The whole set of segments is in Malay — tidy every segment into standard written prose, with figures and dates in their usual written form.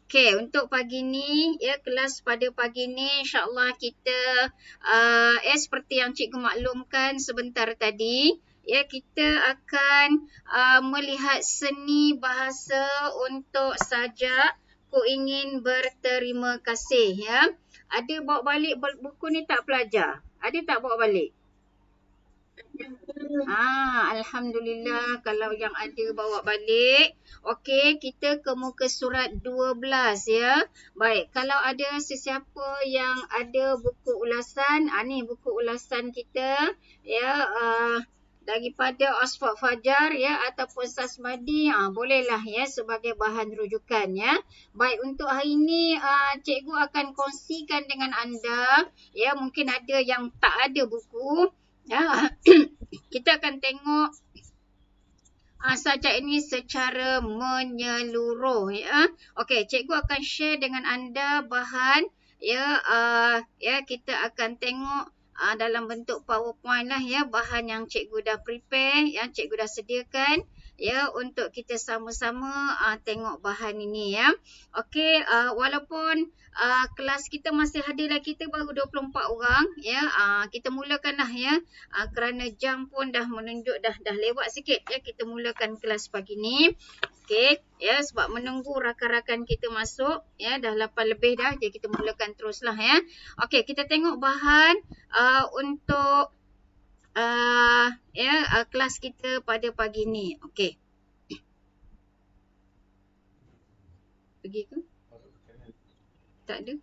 Okey, untuk pagi ni, ya, kelas pada pagi ni insya-Allah kita seperti yang cikgu maklumkan sebentar tadi, ya, kita akan melihat seni bahasa untuk sajak ku ingin berterima kasih, ya. Ada bawa balik buku ni tak pelajar? Ada tak bawa balik? Alhamdulillah kalau yang ada bawa balik. Okey, kita ke muka surat 12 ya. Baik, kalau ada sesiapa yang ada buku ulasan, ni buku ulasan kita ya, daripada Oxford Fajar ya ataupun Sasmadi, bolehlah ya sebagai bahan rujukan ya. Baik, untuk hari ini cikgu akan kongsikan dengan anda ya, mungkin ada yang tak ada buku ya. Kita akan tengok sajak ini secara menyeluruh ya. Okey, cikgu akan share dengan anda bahan ya, kita akan tengok dalam bentuk PowerPoint lah ya, bahan yang cikgu dah prepare, yang cikgu dah sediakan ya untuk kita sama-sama tengok bahan ini ya. Okey, walaupun kelas kita masih hadirlah, kita baru 24 orang ya, kita mulakanlah ya, kerana jam pun dah menunjuk dah lewat sikit ya, kita mulakan kelas pagi ni. Okey ya, sebab menunggu rakan-rakan kita masuk ya, dah 8 lebih dah, jadi kita mulakan teruslah ya. Okey, kita tengok bahan untuk kelas kita pada pagi ni. Okey, pergi ke? Tak ada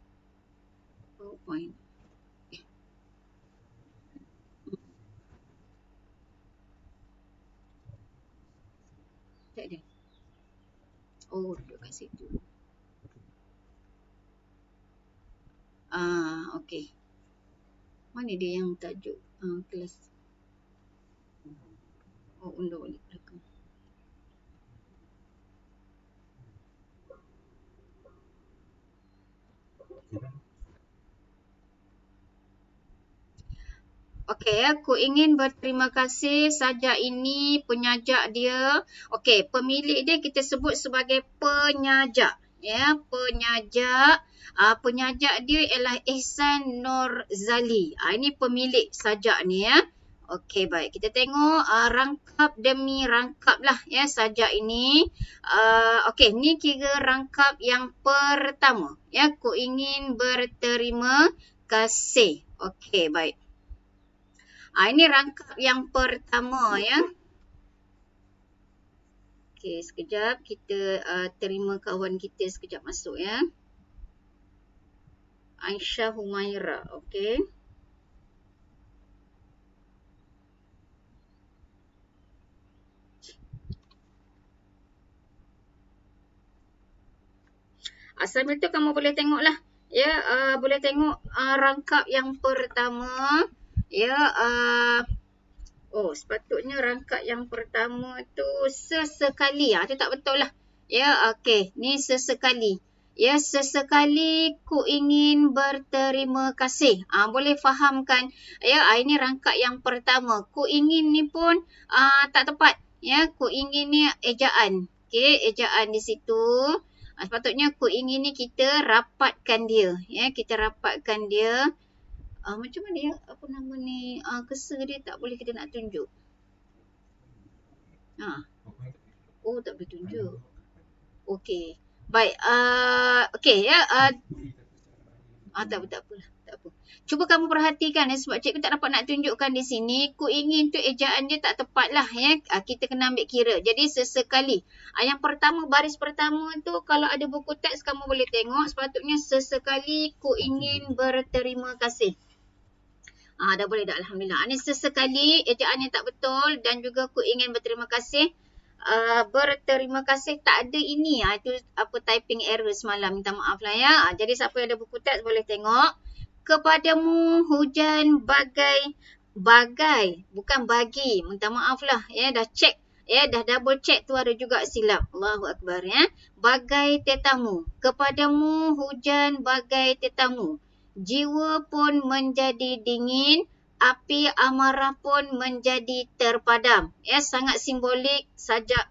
PowerPoint. Tak ada. Oh, duduk kat situ. Okey. Mana dia yang tajuk kelas? Oh, undur balik belakang. Okey, aku ingin berterima kasih. Sajak ini penyajak dia. Okey, pemilik dia kita sebut sebagai penyajak. Ya, penyajak. Penyajak dia ialah Ihsan Nurzali. Ini pemilik sajak ni ya. Okey, baik. Kita tengok rangkap demi rangkap lah ya sajak ini. Okey, ni kira rangkap yang pertama. Ya, ku ingin berterima kasih. Okey, baik. Ini rangkap yang pertama ya. Okey, sekejap kita terima kawan kita sekejap masuk ya. Aisyah Humaira, okey. Sambil tu kamu boleh tengoklah ya, boleh tengok rangkap yang pertama ya. Sepatutnya rangkap yang pertama tu sesekali. Tu tak betul lah. Ya, okey. Ni sesekali. Ya, sesekali ku ingin berterima kasih. Boleh fahamkan. Ya, ini rangkap yang pertama. Ku ingin ni pun tak tepat. Ya, ku ingin ni ejaan. Okey, ejaan di situ. Sepatutnya ku ingin ni kita rapatkan dia. Ya, kita rapatkan dia. Macam mana ya, apa nama ni, cursor dia tak boleh kita nak tunjuk. Tak boleh tunjuk. Okey. Baik, okey ya. Tak apa. Cuba kamu perhatikan ya, sebab cikgu tak dapat nak tunjukkan di sini. Ku ingin tu ejaan dia tak tepat lah ya. Kita kena ambil kira. Jadi sesekali. Yang pertama, baris pertama tu kalau ada buku teks kamu boleh tengok. Sepatutnya sesekali ku ingin berterima kasih. Dah boleh dah, alhamdulillah. Ini sesekali ejaannya tak betul dan juga ku ingin berterima kasih. Berterima kasih tak ada ini. Itu apa typing error semalam, minta maaf lah ya. Jadi siapa yang ada buku teks boleh tengok. Kepadamu hujan bagai bukan bagi. Minta maaf lah ya, dah check ya, dah double check tu ada juga silap. Allahu Akbar ya. Bagai tetamu. Kepadamu hujan bagai tetamu. Jiwa pun menjadi dingin, api amarah pun menjadi terpadam. Ya, sangat simbolik sajak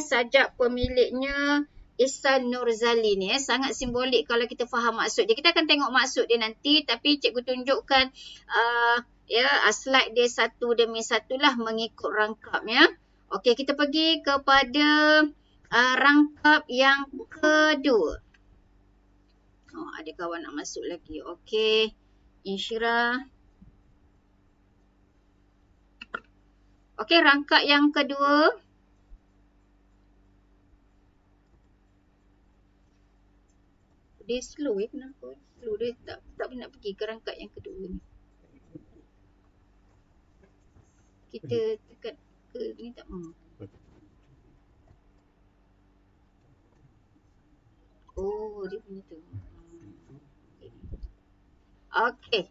sajak pemiliknya Ihsan Nurzali ni sangat simbolik kalau kita faham maksud dia. Kita akan tengok maksud dia nanti, tapi cikgu tunjukkan slide dia satu demi satu lah mengikut rangkap ya. Okey, kita pergi kepada rangkap yang kedua. Ada kawan nak masuk lagi. Okey, Insyirah. Okey, rangkap yang kedua. Dia slow kenapa? Slow dia tak nak pergi ke rangkap yang kedua ni. Kita tekan ke ni tak mau. Oh, dia punya tu. Okey.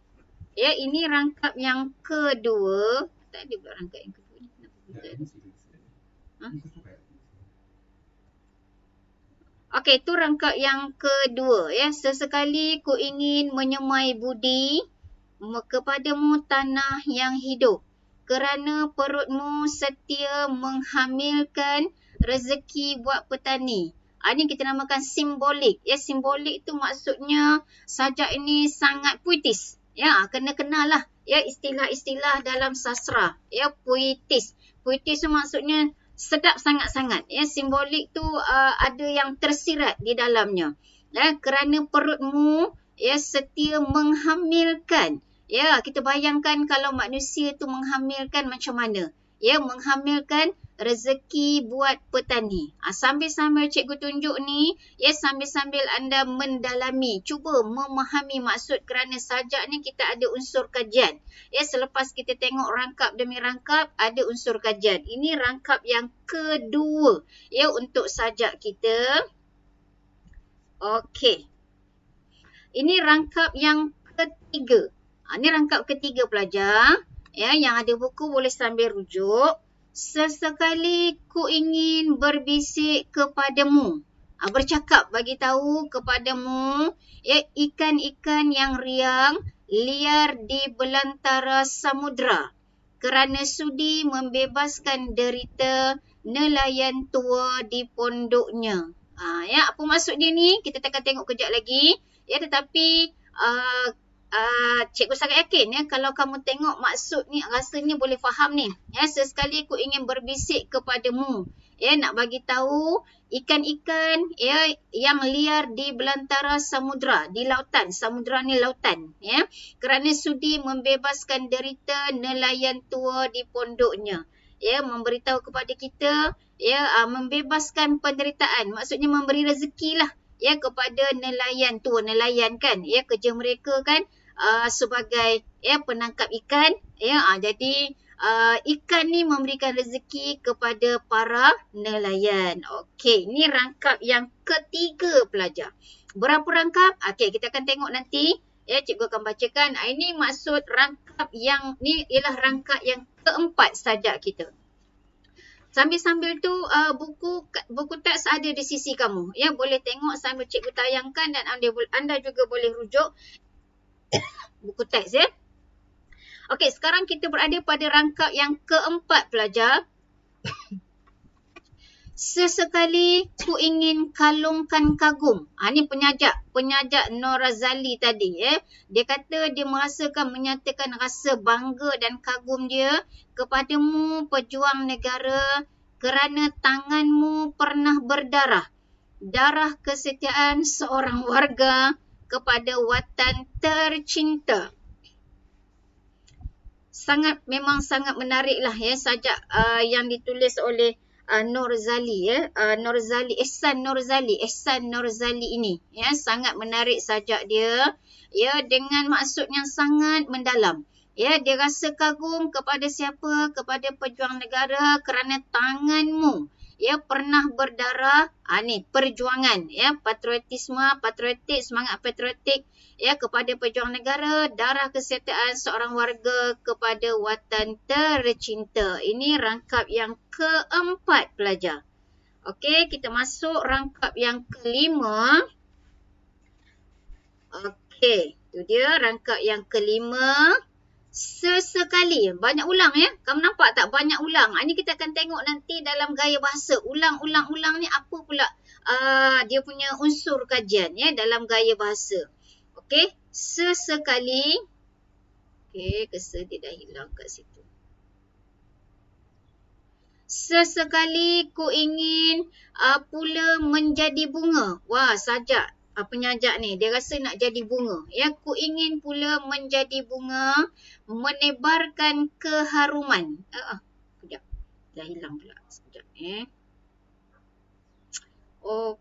Ya, ini rangkap yang kedua. Tak ada pula rangkap yang kedua ni. Kenapa bukan? Okey, itu rangkap yang kedua ya. Sesekali ku ingin menyemai budi kepadamu tanah yang hidup, kerana perutmu setia menghamilkan rezeki buat petani. Ini kita namakan simbolik. Ya, simbolik tu maksudnya sajak ini sangat puitis. Ya, kena kenal lah ya istilah-istilah dalam sastra. Ya, puitis. Puitis tu maksudnya sedap sangat-sangat. Ya, simbolik tu ada yang tersirat di dalamnya. Ya, kerana perutmu ya setia menghamilkan. Ya, kita bayangkan kalau manusia tu menghamilkan macam mana. Ya, menghamilkan rezeki buat petani. Sambil-sambil cikgu tunjuk ni, ya sambil-sambil anda mendalami, cuba memahami maksud, kerana sajak ni kita ada unsur kajian. Ya, selepas kita tengok rangkap demi rangkap, ada unsur kajian. Ini rangkap yang kedua ya untuk sajak kita. Okey. Ini rangkap yang ketiga. Ini rangkap ketiga pelajar. Ya, yang ada buku boleh sambil rujuk. Sesekali ku ingin berbisik kepadamu. Bercakap, bagi tahu kepadamu ya ikan-ikan yang riang liar di belantara samudra, kerana sudi membebaskan derita nelayan tua di pondoknya. Ya, apa maksud dia ni? Kita akan tengok kejap lagi. Ya, tetapi cikgu sangat yakin ya kalau kamu tengok maksud ni rasanya boleh faham ni. Ya, sesekali aku ingin berbisik kepadamu. Ya, nak bagi tahu ikan-ikan ya yang liar di belantara samudra, di lautan. Samudra ni lautan ya. Kerana sudi membebaskan derita nelayan tua di pondoknya. Ya, memberitahu kepada kita ya membebaskan penderitaan. Maksudnya memberi rezeki lah ya kepada nelayan tua. Nelayan kan ya kerja mereka kan sebagai ya penangkap ikan ya. Jadi ikan ni memberikan rezeki kepada para nelayan. Okey, ini rangkap yang ketiga pelajar. Berapa rangkap? Okey, kita akan tengok nanti. Ya, cikgu akan bacakan. Ini maksud rangkap yang ni ialah rangkap yang keempat sajak kita. Sambil-sambil tu buku teks ada di sisi kamu. Ya, boleh tengok sambil cikgu tayangkan dan anda juga boleh rujuk buku teks ya. Okey, sekarang kita berada pada rangkap yang keempat pelajar. Sesekali ku ingin kalungkan kagum. Ni penyajak Norazali tadi ya. Dia kata dia merasakan menyatakan rasa bangga dan kagum dia kepadamu pejuang negara, kerana tanganmu pernah berdarah. Darah kesetiaan seorang warga kepada watan tercinta. Memang sangat menarik lah ya sajak yang ditulis oleh Nurzali ya. Ihsan Nurzali ini ya, sangat menarik sajak dia ya, dengan maksud yang sangat mendalam. Ya, dia rasa kagum kepada siapa? Kepada pejuang negara kerana tanganmu ya pernah berdarah. Ni perjuangan ya, patriotik, semangat patriotik ya kepada pejuang negara, darah kesetiaan seorang warga kepada watan tercinta. Ini rangkap yang keempat pelajar. Okey, kita masuk rangkap yang kelima. Okey, itu dia rangkap yang kelima. Sesekali, banyak ulang ya. Kamu nampak tak banyak ulang? Ini kita akan tengok nanti dalam gaya bahasa. Ulang ni apa pula dia punya unsur kajian ya dalam gaya bahasa. Okey, sesekali. Okey, kesan dia dah hilang kat situ. Sesekali ku ingin pula menjadi bunga. Wah, sajak. Penyajak ni, dia rasa nak jadi bunga. Ya, ku ingin pula menjadi bunga, menebarkan keharuman. Sekejap. Dah hilang pula. Sekejap. Oh,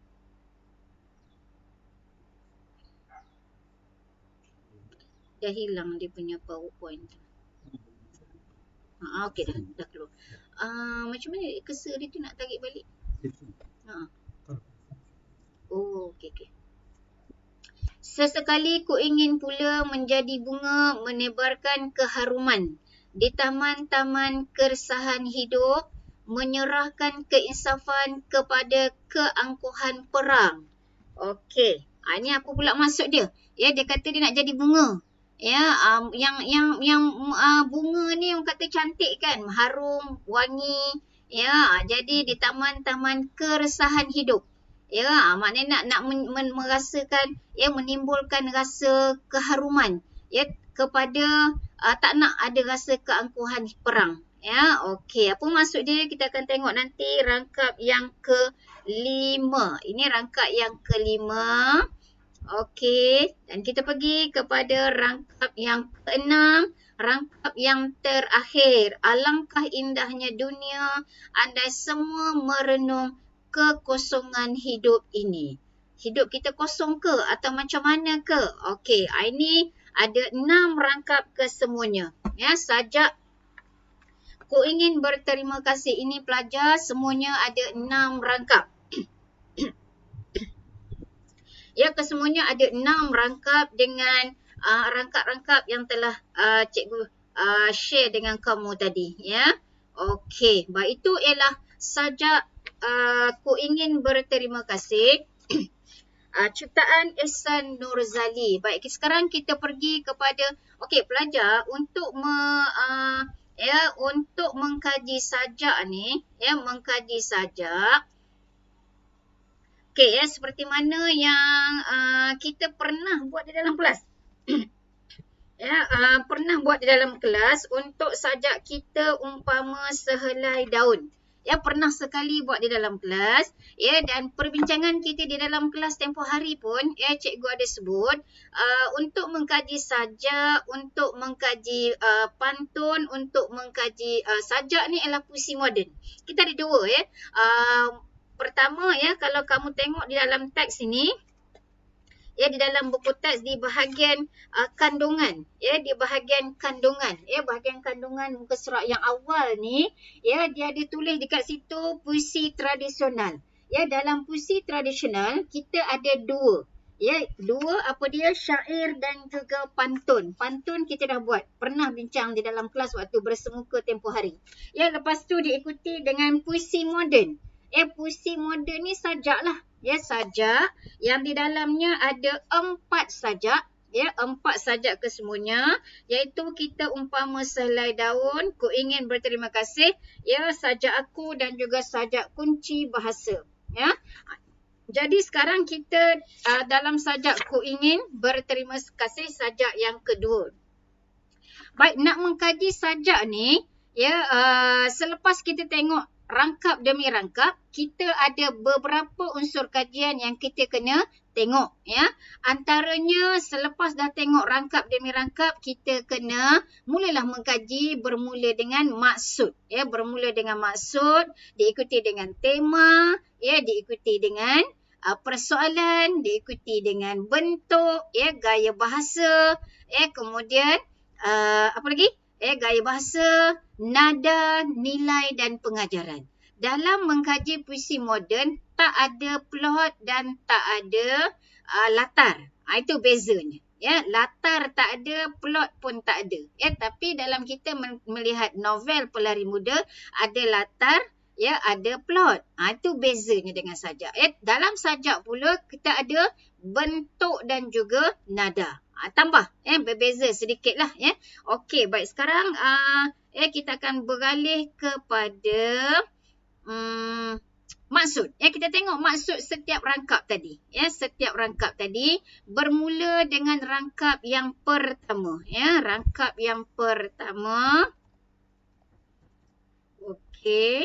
dah hilang dia punya PowerPoint. Okey dah keluar. Macam mana cursor dia tu nak tarik balik? Oh, okey. Sesekali ku ingin pula menjadi bunga menebarkan keharuman di taman-taman keresahan hidup, menyerahkan keinsafan kepada keangkuhan perang. Okey. Ini apa pula maksud dia? Ya, dia kata dia nak jadi bunga. Ya, yang bunga ni orang kata cantik kan, harum, wangi. Ya, jadi di taman-taman keresahan hidup. Ya, maknanya nak merasakan, ya, menimbulkan rasa keharuman, ya, kepada tak nak ada rasa keangkuhan perang. Ya, okey. Apa maksud dia? Kita akan tengok nanti rangkap yang kelima. Ini rangkap yang kelima. Okey, dan kita pergi kepada rangkap yang keenam, rangkap yang terakhir. Alangkah indahnya dunia andai semua merenung kekosongan hidup ini. Hidup kita kosong ke atau macam mana ke? Okey, ini ada 6 rangkap kesemuanya. Ya, sajak ku ingin berterima kasih ini pelajar, semuanya ada 6 rangkap. Ya, kesemuanya ada 6 rangkap dengan rangkap-rangkap yang telah cikgu share dengan kamu tadi. Ya, okey. Baik, itu ialah sajak ku ingin berterima kasih. Ciptaan Ehsan Nurzali. Baik, sekarang kita pergi kepada, okey pelajar, untuk untuk mengkaji sajak ni, ya, mengkaji sajak. Okey, ya, seperti mana yang kita pernah buat di dalam kelas. Ya, pernah buat di dalam kelas untuk sajak kita umpama sehelai daun. Ya, pernah sekali buat di dalam kelas. Ya, dan perbincangan kita di dalam kelas tempoh hari pun, ya, cikgu ada sebut untuk mengkaji sajak, untuk mengkaji pantun, untuk mengkaji sajak ni adalah puisi moden. Kita ada 2 ya. Pertama, ya, kalau kamu tengok di dalam teks ini, ya, di dalam buku teks di bahagian kandungan, ya, di bahagian kandungan, ya, bahagian kandungan muka surat yang awal ni, ya, dia ada tulis dekat situ puisi tradisional. Ya, dalam puisi tradisional kita ada 2. Ya, 2 apa dia? Syair dan juga pantun. Pantun kita dah buat, pernah bincang di dalam kelas waktu bersemuka tempoh hari. Ya, lepas tu diikuti dengan puisi moden. Ya, puisi moden ni sajak lah. Ya, sajak yang di dalamnya ada 4 sajak. Ya, 4 sajak kesemuanya, iaitu kita umpama sehelai daun, ku ingin berterima kasih, ya, sajak aku dan juga sajak kunci bahasa. Ya. Jadi sekarang kita dalam sajak ku ingin berterima kasih, sajak yang kedua. Baik, nak mengkaji sajak ni, ya, selepas kita tengok rangkap demi rangkap, kita ada beberapa unsur kajian yang kita kena tengok, ya. Antaranya selepas dah tengok rangkap demi rangkap, kita kena mulalah mengkaji bermula dengan maksud, ya, bermula dengan maksud, diikuti dengan tema, ya, diikuti dengan persoalan, diikuti dengan bentuk, ya, gaya bahasa, ya, kemudian apa lagi? Gaya bahasa, nada, nilai dan pengajaran. Dalam mengkaji puisi moden, tak ada plot dan tak ada latar. Itu bezanya. Ya, latar tak ada, plot pun tak ada. Ya, tapi dalam kita melihat novel pelari muda, ada latar, ya, ada plot. Itu bezanya dengan sajak. Ya, dalam sajak pula kita ada bentuk dan juga nada. Tambah, berbeza sedikit lah, ya. Okey, baik, sekarang kita akan beralih kepada Maksud, ya kita tengok maksud setiap rangkap tadi. Ya, setiap rangkap tadi bermula dengan rangkap yang pertama. Ya, rangkap yang pertama. Okey.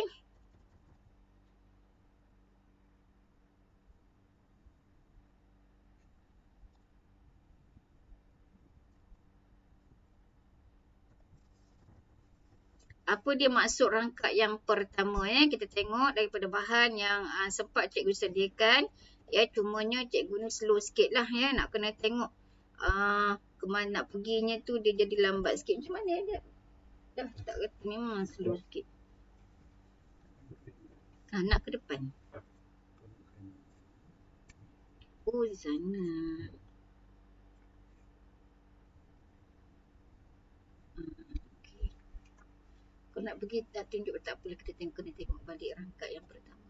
Apa dia maksud rangkap yang pertama, ya? Kita tengok daripada bahan yang sempat cikgu sediakan. Ya, cumanya cikgu guna slow sikit lah, ya. Nak kena tengok ke mana nak perginya tu dia jadi lambat sikit. Macam mana dia? Dah tak kata memang slow sikit. Nak ke depan. Oh, di sana. Okay. Kau nak pergi tak tunjuk tak apalah, kita kena tengok balik rangkap yang pertama.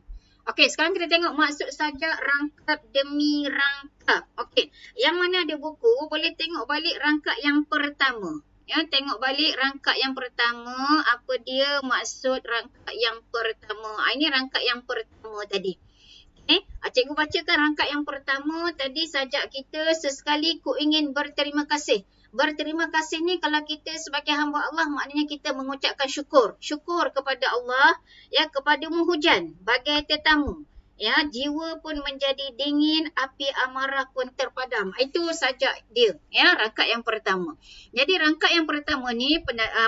Okey, sekarang kita tengok maksud sajak rangkap demi rangkap. Okey, yang mana ada buku boleh tengok balik rangkap yang pertama. Ya, tengok balik rangkap yang pertama, apa dia maksud rangkap yang pertama. Ini rangkap yang pertama tadi. Cikgu bacakan rangkap yang pertama tadi, sajak kita, sesekali ku ingin berterima kasih. Berterima kasih ni kalau kita sebagai hamba Allah, maknanya kita mengucapkan syukur. Syukur kepada Allah, ya, kepadamu hujan bagai tetamu. Ya, jiwa pun menjadi dingin, api amarah pun terpadam. Itu sajak dia, ya, rangkap yang pertama. Jadi rangkap yang pertama ni,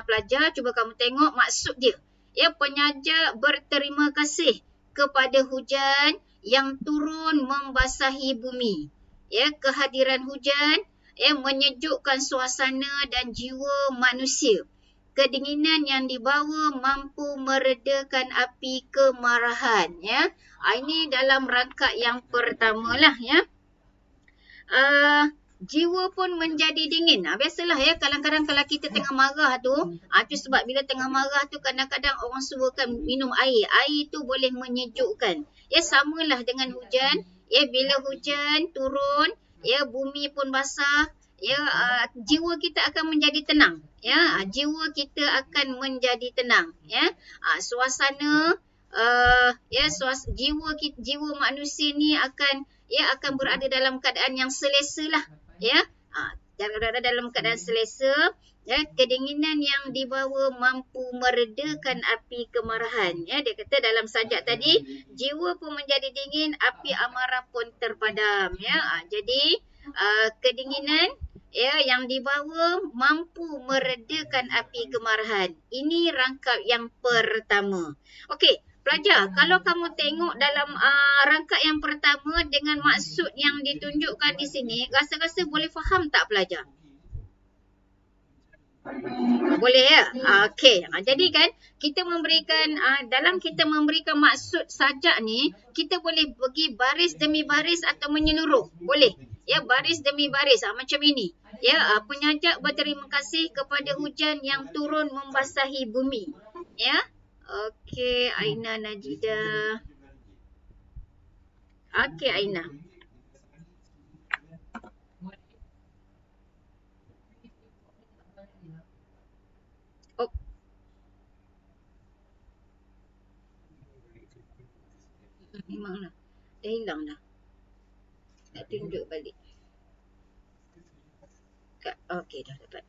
pelajar cuba kamu tengok maksud dia. Ya, penyaja berterima kasih kepada hujan yang turun membasahi bumi. Ya, kehadiran hujan menyejukkan suasana dan jiwa manusia. Kedinginan yang dibawa mampu meredakan api kemarahan. Ya, ini dalam rangkap yang pertama lah, ya. Jiwa pun menjadi dingin. Biasalah, ya, kadang-kadang kalau kita tengah marah tu, tu sebab bila tengah marah tu kadang-kadang orang suruhkan minum air. Air tu boleh menyejukkan. Ya, samalah dengan hujan. Ya, bila hujan turun, ya, bumi pun basah. Ya, jiwa kita akan menjadi tenang. Ya, jiwa kita akan menjadi tenang. Ya, suasana, jiwa manusia ni akan berada dalam keadaan yang selesa lah. Ya, berada dalam keadaan selesa. Ya, kedinginan yang dibawa mampu meredakan api kemarahan. Ya, dia kata dalam sajak tadi, jiwa pun menjadi dingin, api amarah pun terpadam. Ya, jadi kedinginan, ya, yang dibawa mampu meredakan api kemarahan. Ini rangkap yang pertama. Okey, pelajar, kalau kamu tengok dalam rangkap yang pertama dengan maksud yang ditunjukkan di sini, rasa-rasa boleh faham tak pelajar? Boleh, ya? Okey. Jadi kan, kita memberikan, dalam kita memberikan maksud sajak ni, kita boleh pergi baris demi baris atau menyeluruh. Boleh. Ya, baris demi baris. Macam ini. Ya, penyajak berterima kasih kepada hujan yang turun membasahi bumi. Ya. Okey, Aina Najida. Okey, Aina. Oh. Memanglah. Dah hilang dah. Nak tunjuk balik. Okey, dah dapat.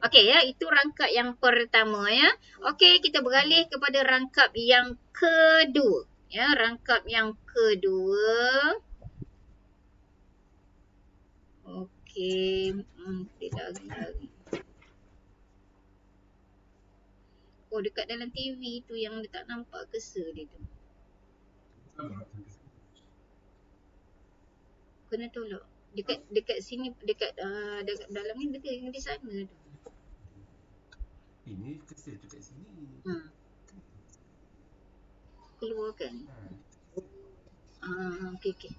Okey, ya, itu rangkap yang pertama, ya. Okey, kita beralih kepada rangkap yang kedua. Ya, rangkap yang kedua. Okey, lagi. Oh, dekat dalam TV tu yang dia tak nampak cursor dia tu. Kena tolak. Dekat sini, dekat dalam ni, dekat yang di sana tu. Ini cursor dekat sini. Keluarkan. Okey.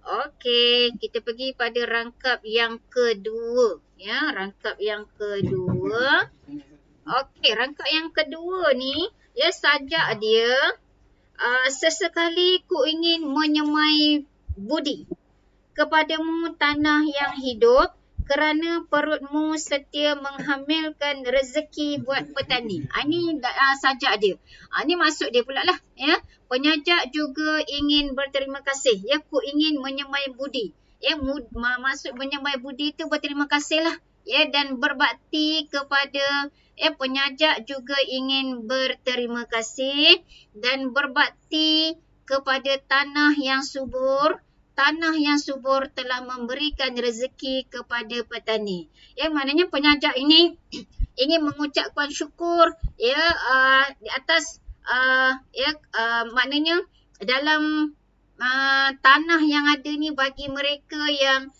Okey, kita pergi pada rangkap yang kedua. Ya, rangkap yang kedua. Okey, rangkap yang kedua ni, ya, sajak dia, sesekali ku ingin menyemai budi kepadamu tanah yang hidup, kerana perutmu setia menghamilkan rezeki buat petani. Ini sajak dia. Ini maksud dia pula lah. Ya. Penyajak juga ingin berterima kasih. Ya, ku ingin menyemai budi. Ya, maksud menyemai budi itu berterima kasih lah. Ya, dan berbakti kepada penyajak juga ingin berterima kasih dan berbakti kepada tanah yang subur. Tanah yang subur telah memberikan rezeki kepada petani. Ya, maknanya penyajak ini ingin mengucapkan syukur di atas maknanya dalam tanah yang ada ni bagi mereka yang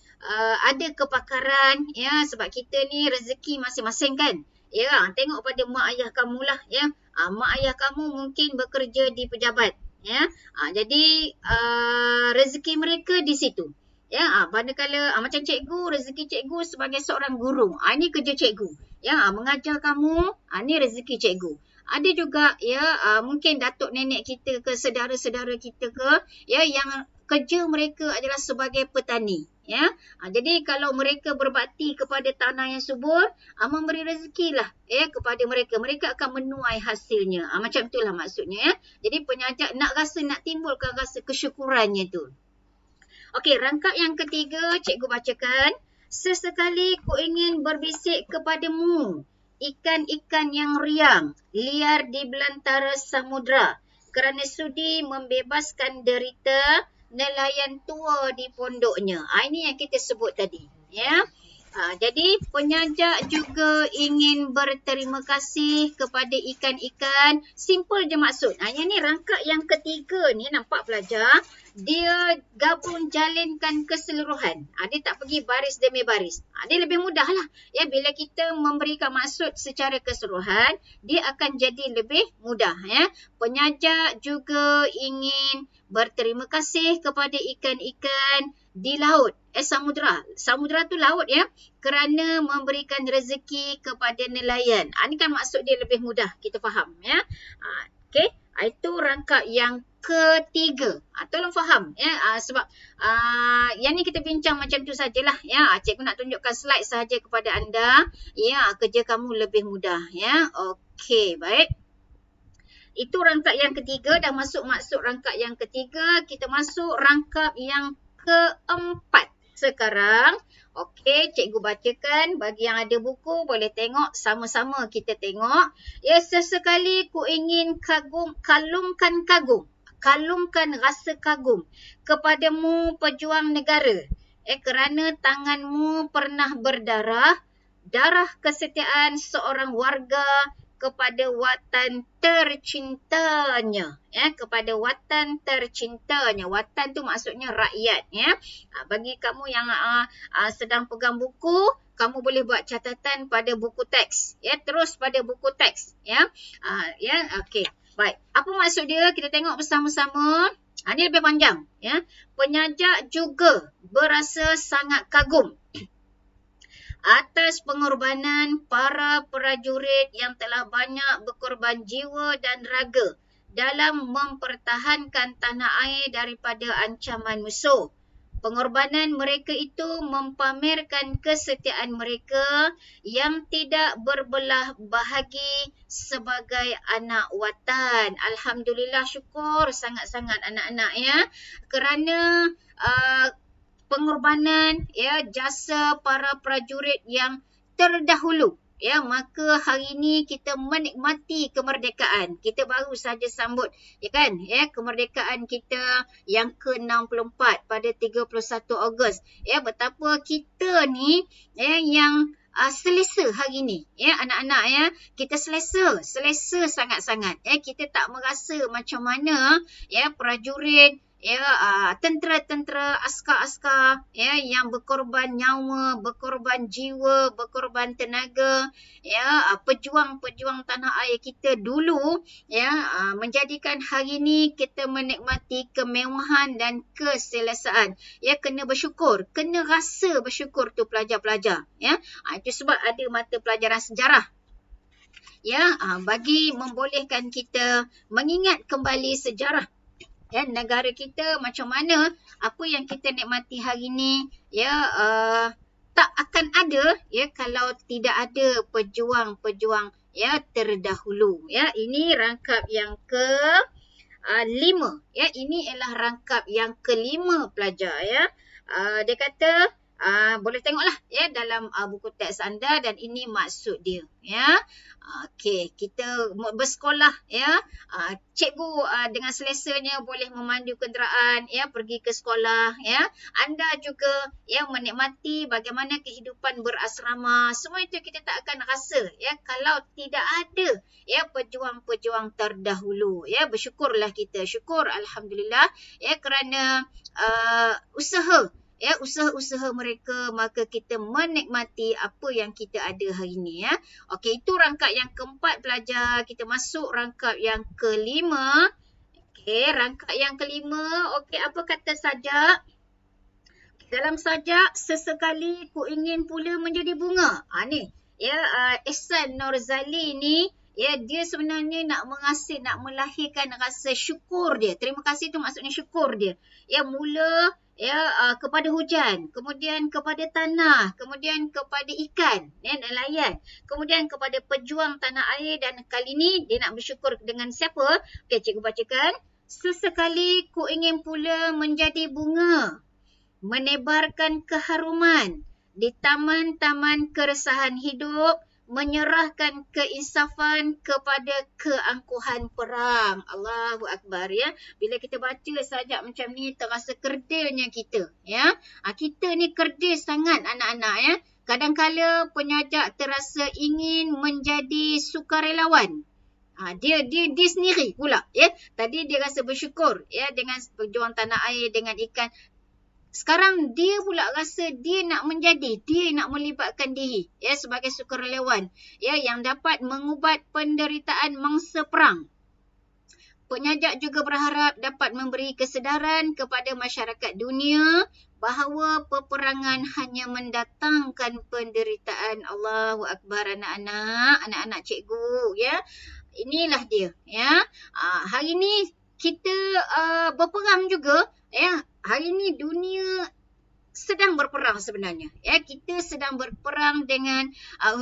ada kepakaran, ya, sebab kita ni rezeki masing-masing kan. Ya, tengok pada mak ayah kamu lah, ya. Mak ayah kamu mungkin bekerja di pejabat, ya. Jadi rezeki mereka di situ. Ya, manakala macam cikgu, rezeki cikgu sebagai seorang guru. Ini kerja cikgu. Ya, mengajar kamu, ni rezeki cikgu. Ada juga mungkin datuk nenek kita ke saudara-saudara kita ke yang kerja mereka adalah sebagai petani. Ya, jadi kalau mereka berbakti kepada tanah yang subur, memberi rezekilah kepada mereka. Mereka akan menuai hasilnya. Macam itulah maksudnya. Ya. Jadi penyajak nak timbulkan rasa kesyukurannya tu. Okey, rangkap yang ketiga cikgu bacakan. Sesekali ku ingin berbisik kepadamu, ikan-ikan yang riang, liar di belantara samudra, kerana sudi membebaskan derita nelayan tua di pondoknya. Ini yang kita sebut tadi. Ya. Jadi penyajak juga ingin berterima kasih kepada ikan-ikan. Simple je maksud. Yang ni rangkap yang ketiga ni nampak pelajar. Dia gabung jalinkan keseluruhan. Dia tak pergi baris demi baris. Dia lebih mudah lah. Ya, bila kita memberikan maksud secara keseluruhan, dia akan jadi lebih mudah. Ya. Penyajak juga ingin berterima kasih kepada ikan-ikan di laut. Samudra. Samudra tu laut ya. Kerana memberikan rezeki kepada nelayan. Ini kan maksud dia lebih mudah. Kita faham ya. Okey. Itu rangkap yang ketiga. Tolong faham ya. Sebab yang ni kita bincang macam tu sajalah ya. Cikgu nak tunjukkan slide saja kepada anda. Ya, kerja kamu lebih mudah ya. Okey, baik. Itu rangkap yang ketiga. Dah masuk maksud rangkap yang ketiga. Kita masuk rangkap yang keempat sekarang. Okey, cikgu bacakan. Bagi yang ada buku boleh tengok. Sama-sama kita tengok. Ya, sesekali ku ingin kalungkan rasa kagum kepadamu pejuang negara. Kerana tanganmu pernah berdarah. Darah kesetiaan seorang warga kepada watan tercintanya. Kepada watan tercintanya. Watan tu maksudnya rakyat. Bagi kamu yang sedang pegang buku, kamu boleh buat catatan pada buku teks. Terus pada buku teks. Okey. Baik. Apa maksud dia? Kita tengok bersama-sama. Ini lebih panjang. Penyajak juga berasa sangat kagum atas pengorbanan para prajurit yang telah banyak berkorban jiwa dan raga dalam mempertahankan tanah air daripada ancaman musuh. Pengorbanan mereka itu mempamerkan kesetiaan mereka yang tidak berbelah bahagi sebagai anak watan. Alhamdulillah, syukur sangat-sangat anak-anak ya. Kerana pengorbanan jasa para prajurit yang terdahulu, maka hari ini kita menikmati kemerdekaan. Kita baru saja sambut kemerdekaan kita yang ke-64 pada 31 Ogos. Betapa kita ni yang selesa hari ni. Anak-anak kita selesa sangat-sangat. Kita tak merasa macam mana prajurit, tentera-tentera, askar-askar yang berkorban nyawa, berkorban jiwa, berkorban tenaga, pejuang-pejuang tanah air kita dulu menjadikan hari ini kita menikmati kemewahan dan keselesaan. Kena bersyukur, kena rasa bersyukur tu pelajar-pelajar. Itu sebab ada mata pelajaran sejarah. Bagi membolehkan kita mengingat kembali sejarah negara kita macam mana, apa yang kita nikmati hari ni, tak akan ada ya kalau tidak ada pejuang-pejuang ya terdahulu. Ya, ini rangkap yang ke 5. Ya, ini ialah rangkap yang kelima pelajar ya. Dia kata boleh tengoklah ya dalam buku teks anda dan ini maksud dia ya. Okey, kita bersekolah ya. Cikgu dengan selesanya boleh memandu kenderaan ya pergi ke sekolah ya. Anda juga ya menikmati bagaimana kehidupan berasrama. Semua itu kita tak akan rasa ya kalau tidak ada ya pejuang-pejuang terdahulu ya. Bersyukurlah kita, syukur alhamdulillah ya kerana usaha-usaha mereka maka kita menikmati apa yang kita ada hari ini ya. Okey, itu rangkap yang keempat pelajar. Kita masuk rangkap yang kelima. Okey, rangkap yang kelima. Okey, apa kata sajak? Dalam sajak, sesekali ku ingin pula menjadi bunga. Ni ya, Ihsan Norzali ni ya, dia sebenarnya nak melahirkan rasa syukur dia. Terima kasih tu maksudnya syukur dia. Ya, mula ya kepada hujan, kemudian kepada tanah, kemudian kepada ikan ya, nelayan, kemudian kepada pejuang tanah air dan kali ni dia nak bersyukur dengan siapa? Okey, cikgu bacakan. Sesekali ku ingin pula menjadi bunga, menebarkan keharuman di taman-taman keresahan hidup, menyerahkan keinsafan kepada keangkuhan perang. Allahu Akbar ya. Bila kita baca sajak macam ni terasa kerdilnya kita ya. Kita ni kerdil sangat anak-anak ya. Kadang-kala penyajak terasa ingin menjadi sukarelawan. Dia sendiri pula ya. Tadi dia rasa bersyukur ya dengan pejuang tanah air, dengan ikan. Sekarang dia pula rasa dia nak melibatkan diri ya sebagai sukarelawan ya yang dapat mengubat penderitaan mangsa perang. Penyajak juga berharap dapat memberi kesedaran kepada masyarakat dunia bahawa peperangan hanya mendatangkan penderitaan. Allahu Akbar anak-anak cikgu ya. Inilah dia ya. Hari ni kita berperang juga ya. Hari ni dunia sedang berperang sebenarnya. Ya, kita sedang berperang dengan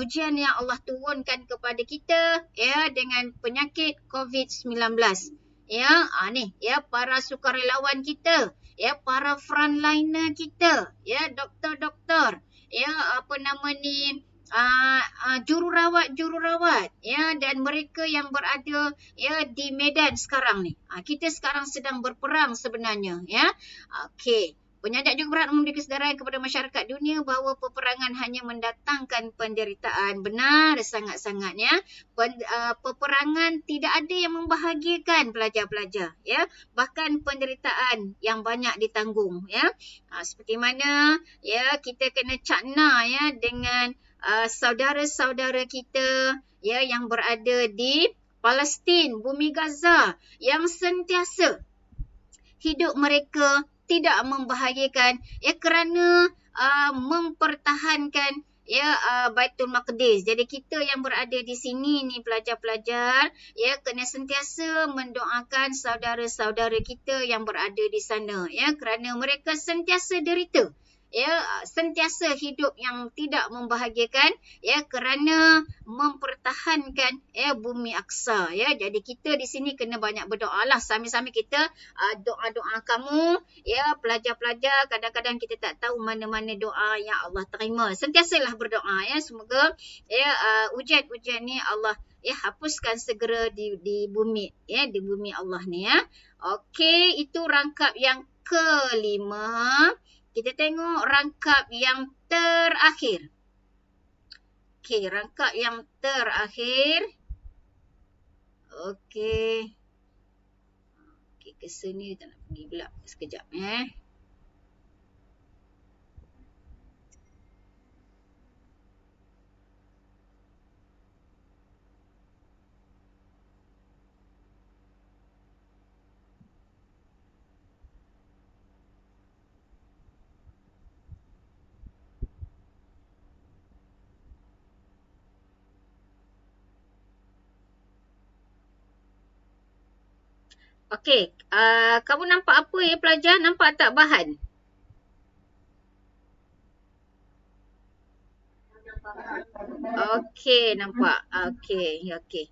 ujian yang Allah turunkan kepada kita ya dengan penyakit COVID-19. Ya, ni ya para sukarelawan kita, ya para frontliner kita, ya doktor-doktor, ya jururawat ya dan mereka yang berada ya di medan sekarang ni. Kita sekarang sedang berperang sebenarnya ya. Okey. Penyajak juga berhak memberi kesedaran kepada masyarakat dunia bahawa peperangan hanya mendatangkan penderitaan. Benar sangat-sangatnya. Peperangan tidak ada yang membahagiakan pelajar-pelajar. Ya. Bahkan penderitaan yang banyak ditanggung. Ya. Seperti mana ya kita kena cakna ya dengan saudara-saudara kita ya yang berada di Palestin, bumi Gaza yang sentiasa hidup mereka tidak membahayakan ya kerana mempertahankan ya Baitul Maqdis. Jadi kita yang berada di sini ni pelajar-pelajar ya kena sentiasa mendoakan saudara-saudara kita yang berada di sana ya kerana mereka sentiasa derita. Ya, sentiasa hidup yang tidak membahagiakan ya kerana mempertahankan ya bumi Aqsa ya. Jadi kita di sini kena banyak berdoa lah sambil-sambil kita doa-doa kamu ya pelajar-pelajar, kadang-kadang kita tak tahu mana-mana doa yang Allah terima. Sentiasalah berdoa ya semoga ya ujian-ujian ni Allah ya hapuskan segera di bumi ya, di bumi Allah ni ya. Okey, itu rangkap yang kelima. Kita tengok rangkap yang terakhir. Okey, rangkap yang terakhir. Okey. Okey, ke sini tak nak pergi pula. Sekejap Okey, kamu nampak apa ya pelajar? Nampak tak bahan? Okey, nampak. Okey, okey.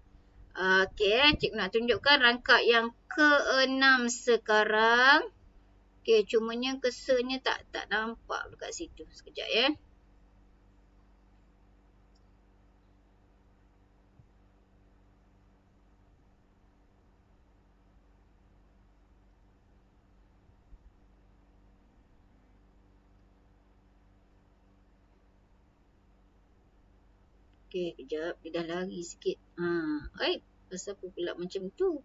Okey, cikgu nak tunjukkan rangkap yang ke-6 sekarang. Okey, cumanya kesanya tak nampak dekat situ. Sekejap ya. Okey, kejap. Dia dah lari sikit. Pasal apa pula macam tu?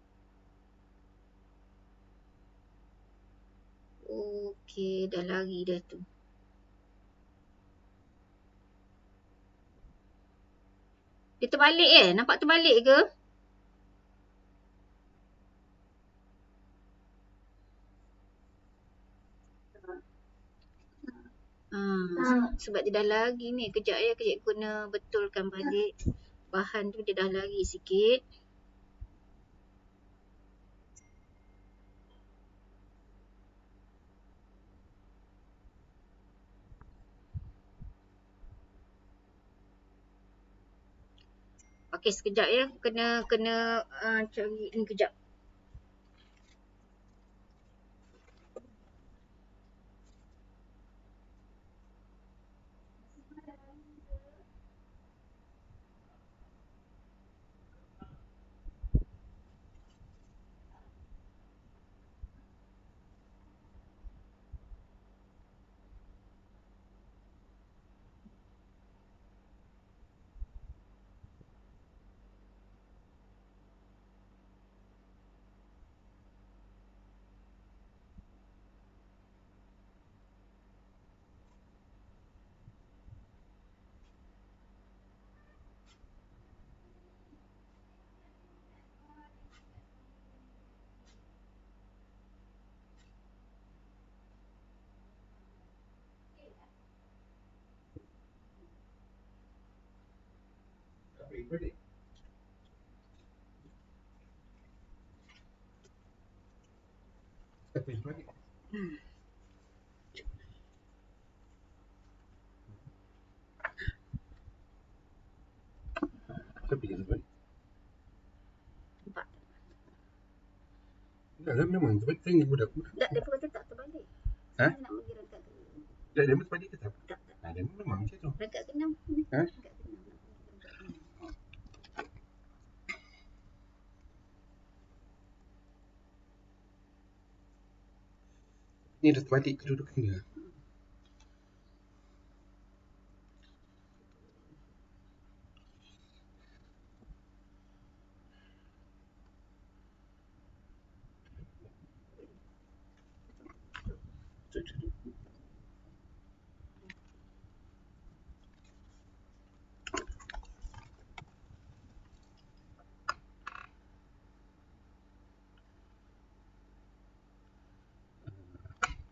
Okey, dah lari dah tu. Dia terbalik Nampak terbalik ke? Sebab dia dah lari ni. Kejap ya, kejap guna betulkan balik. Bahan tu dia dah lari sikit. Okey, sekejap ya. Kena cari ni kejap. Nampak? Dah memang sebab tanya budak. Tak, dia kata tak terbalik. Ha? Saya nak bagi rangkap ke Dia terbalik ke tak? Tak. Dia memang macam tu. Rangkap ke-6. Ha? Rangkap ke-6. Ni dah terbalik kedudukan dia.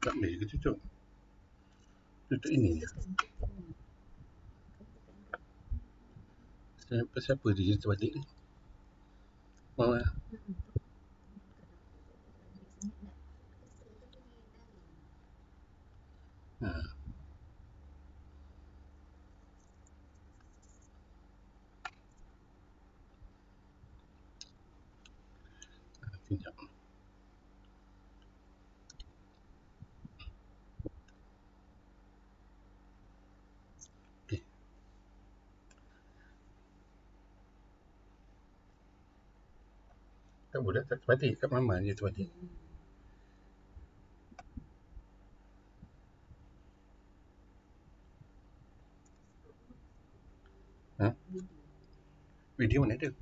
Tak boleh ke tutup? Tutup ini je. Pasal apa dia terbalik ni? Bawah. Sekejap. Okay. Tak boleh, tak terbalik. Kat mama dia terbalik. Ha? Video mana ada?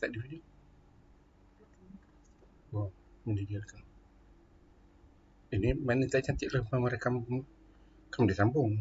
Tak ada video. Oh, ini dia rekam. Ini mana tak cantik lah mama rekam. Kamu dia sambung.